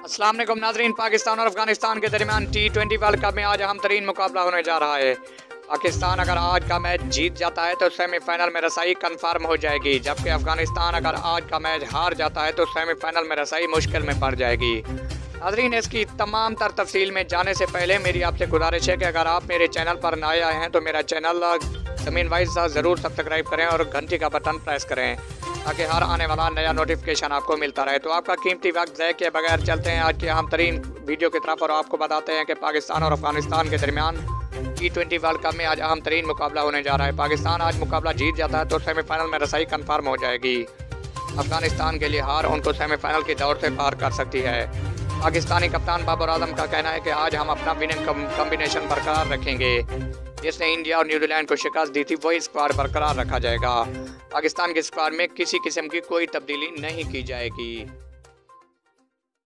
अस्सलाम वालेकुम नाजरीन। पाकिस्तान और अफगानिस्तान के दरमियान T20 वर्ल्ड कप में आज अहम तरीन मुकाबला होने जा रहा है। पाकिस्तान अगर आज का मैच जीत जाता है तो सेमीफाइनल में रसाई कन्फर्म हो जाएगी, जबकि अफगानिस्तान अगर आज का मैच हार जाता है तो सेमीफाइनल में रसाई मुश्किल में पड़ जाएगी। नाजरीन, इसकी तमाम तर तफसील में जाने से पहले मेरी आपसे गुजारिश है कि अगर आप मेरे चैनल पर नए आए हैं तो मेरा चैनल ज़मीन वाइज ज़रूर सब्सक्राइब करें और घंटी का बटन प्रेस करें ताकि हर आने वाला नया नोटिफिकेशन आपको मिलता रहे। तो आपका कीमती वक्त ज़ाय किए बगैर चलते हैं आज की अहम तरीन वीडियो की तरफ और आपको बताते हैं कि पाकिस्तान और अफगानिस्तान के दरमियान T20 वर्ल्ड कप में आज अहम तरीन मुकाबला होने जा रहा है। पाकिस्तान आज मुकाबला जीत जाता है तो सेमीफाइनल में रसाई कन्फर्म हो जाएगी। अफगानिस्तान के लिए हार उनको सेमीफाइनल की दौड़ से पार कर सकती है। पाकिस्तानी कप्तान बाबर आजम का कहना है कि आज हम अपना विनिंग कॉम्बिनेशन बरकरार रखेंगे। जिसने इंडिया और न्यूजीलैंड को शिकस्त दी थी वही स्क्वाड बरकरार रखा जाएगा। पाकिस्तान के स्क्वाड में किसी किस्म की कोई तब्दीली नहीं की जाएगी।